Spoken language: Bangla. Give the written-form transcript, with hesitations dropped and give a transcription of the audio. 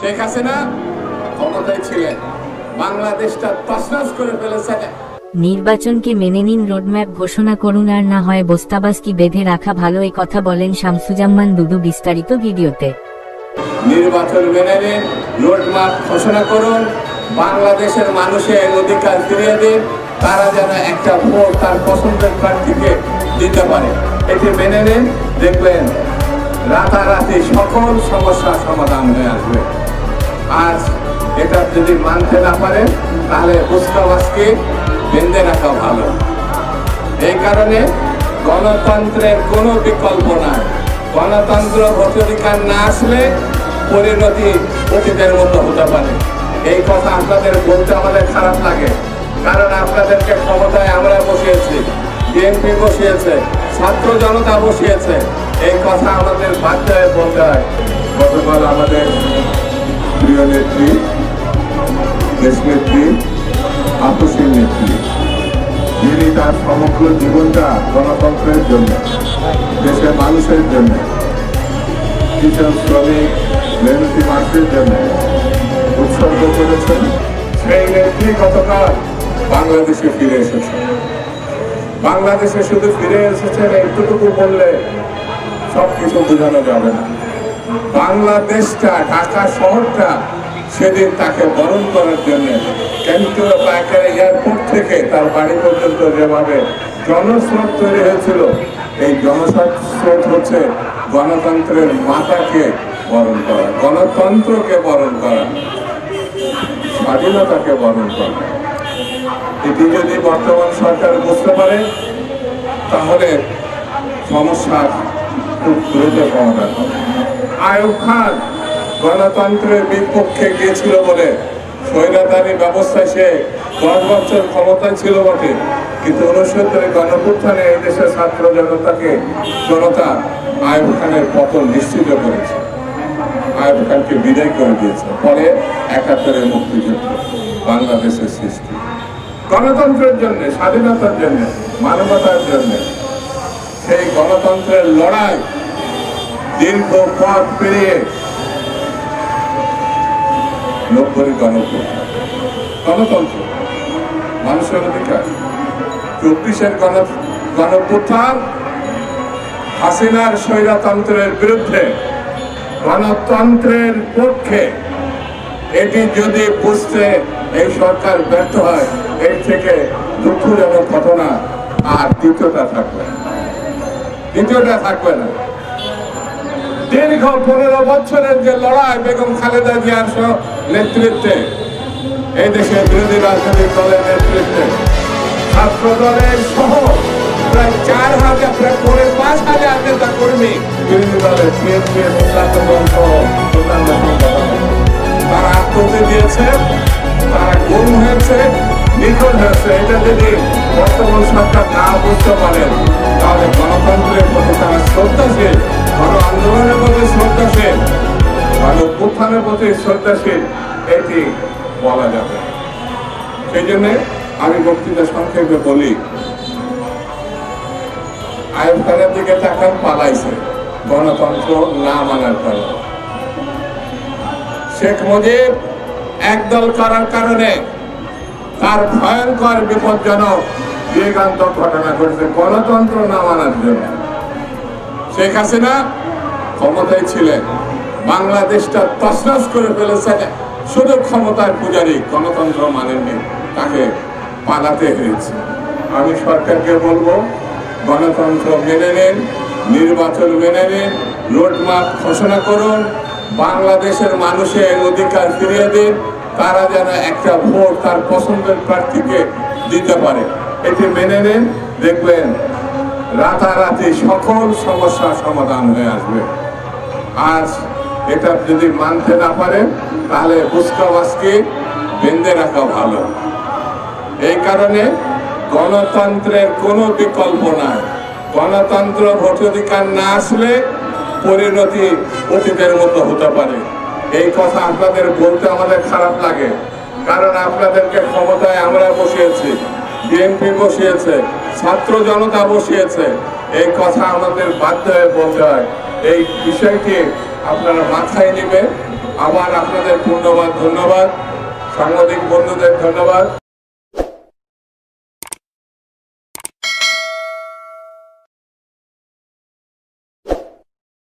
শেখ হাসিনা ক্ষমতায় ছিলেন, বাংলাদেশটা তছনছ করে ফেলেছে। নির্বাচনকে মেনে নিন, রোডম্যাপ ঘোষণা করুন, আর না হয় বস্তাবাস্তি বেঁধে রাখা ভালো, এই কথা বলেন শামসুজ্জামান দুদু। বিস্তারিত ভিডিওতে। নির্বাচন মেনে নিন, রোডম্যাপ ঘোষণা করুন, বাংলাদেশের মানুষের অধিকার ফিরিয়ে দিন, তারা যেন একটা ভোট তার পছন্দের প্রার্থীকে দিতে পারে। এটি মেনে নিন, দেখবেন রাতারাতি সকল সমস্যার সমাধান হয়ে আসবে। আজ এটা যদি মানতে না পারেন তাহলে বস্তাবাসকে বেঁধে রাখা ভালো। এই কারণে গণতন্ত্রের কোনো বিকল্প নাই। গণতন্ত্র ভোটাধিকার না আসলে পরিণতি অতীতের মতো হতে পারে। এই কথা আপনাদের বলতে আমাদের খারাপ লাগে, কারণ আপনাদেরকে ক্ষমতায় আমরা বসিয়েছি, বিএনপি বসিয়েছে, ছাত্র জনতা বসিয়েছে। এই কথা আমাদের বাধ্য হয়ে বলতে হয়। গতকাল আমাদের প্রিয় নেত্রী, দেশনেত্রী, আপসীর নেত্রী, যিনি তার সমগ্র জীবনটা গণতন্ত্রের জন্য, দেশের মানুষের জন্য, কৃষক, শ্রমিক, মেহনতি মানুষের জন্য উৎসর্গ করেছেন, সেই নেত্রী গতকাল বাংলাদেশে ফিরে এসেছে। বাংলাদেশে শুধু ফিরে এসেছেন এইটুকু বললে সবকিছু বোঝানো যাবে না। বাংলাদেশটা, ঢাকা শহরটা সেদিন তাকে বরণ করার জন্য কেন্দ্রীয় পাইকারি এয়ারপোর্ট থেকে তার বাড়ি পর্যন্ত যেভাবে জনস্রোত তৈরি হয়েছিল, এই জনস্রোত হচ্ছে গণতন্ত্রের মাতাকে বরণ করা, গণতন্ত্রকে বরণ করা, স্বাধীনতাকে বরণ করা। এটি যদি বর্তমান সরকার বুঝতে পারে তাহলে সমস্যার খুব দ্রুত সমাধান হবে। আইয়ুব খান গণতন্ত্রের বিপক্ষে গিয়েছিল বলে স্বৈরাচারী ব্যবস্থায় সে 10 বছর ক্ষমতায় ছিল বটে, কিন্তু 69 গণঅভ্যুত্থানে এই দেশের ছাত্র জনতা আইয়ুব খানের পতন নিশ্চিত করেছে, আইয়ুব খানকে বিদায় করে দিয়েছে। ফলে 71 মুক্তিযুদ্ধ, বাংলাদেশের সৃষ্টি, গণতন্ত্রের জন্য, স্বাধীনতার জন্য, মানবতার জন্য। সেই গণতন্ত্রের লড়াই দীর্ঘ পথ পেরিয়ে 90 গণতন্ত্র, মানুষের অধিকার, 24 গণঅভ্যুত্থান, হাসিনার স্বৈরতন্ত্রের বিরুদ্ধে, গণতন্ত্রের পক্ষে। এটি যদি বুঝতে এই সরকার ব্যর্থ হয়, এর থেকে দুঃখজনক ঘটনা আর দ্বিতীয়টা থাকবে না। দীর্ঘ 15 বছরের যে লড়াই বেগম খালেদা জিয়ার নেতৃত্বে, এই দেশের বিরোধী রাজনৈতিক দলের নেতৃত্বে, ছাত্র দলের সহ প্রায় 4,000, প্রায় 5,000 নেতা কর্মী, বিরোধী দলের তারা আত্মহত্যা দিয়েছে, তারা গুম হয়েছে, নিখোঁজ হয়েছে। এটা যদি বর্তমান সরকার না বুঝতে পারেন তাহলে গণতন্ত্রের প্রতি তারা শ্রদ্ধাশীল, গণ আন্দোলনের প্রতি শ্রদ্ধাশীল, গণঅভ্যুত্থানের প্রতি শ্রদ্ধাশীল, এটি বলা যাবে। সেই জন্য আমি বক্তৃতা সংক্ষেপে বলি, আইয়ুব খানের দিকে তাকান, পালাইছে গণতন্ত্র না মানার কারণে। শেখ মুজিব একদল করার কারণে তার ভয়ঙ্কর বিপজ্জনক বিবেকান্তক ঘটনা ঘটেছে গণতন্ত্র না মানার জন্য। শেখ হাসিনা ক্ষমতায় ছিলেন, বাংলাদেশটা তছনছ করে ফেলেছে, শুধু ক্ষমতার পূজারী, গণতন্ত্র মানেননি, তাকে পালাতে হয়েছে। আমি সরকারকে বলবো, গণতন্ত্র মেনে নিন, নির্বাচন মেনে নিন, রোডম্যাপ ঘোষণা করুন, বাংলাদেশের মানুষের অধিকার ফিরিয়ে দিন, তারা যেন একটা ভোট তার পছন্দের প্রার্থীকে দিতে পারে। এটি মেনে নিন, দেখবেন রাতারাতি সকল সমস্যার সমাধান হয়ে আসবে। আজ এটা যদি মানতে না পারেন তাহলে বস্তাবাসকে বেঁধে রাখা ভালো। এই কারণে গণতন্ত্রের কোনো বিকল্প নাই। গণতন্ত্র ভোটাধিকার না আসলে পরিণতি অতীতের মতো হতে পারে। এই কথা আপনাদের বলতে আমাদের খারাপ লাগে, কারণ আপনাদেরকে ক্ষমতায় আমরা বসিয়েছি, বিএনপি বসিয়েছে, ছাত্র জনতা বসিয়েছে। এই কথা আমাদের বাধ্য হয়ে বলতে হয়। এই বিষয়টি আপনারা মাথায় নেবেন। আবার আপনাদের পূর্ণবাদ ধন্যবাদ, সাংবাদিক বন্ধুদের ধন্যবাদ।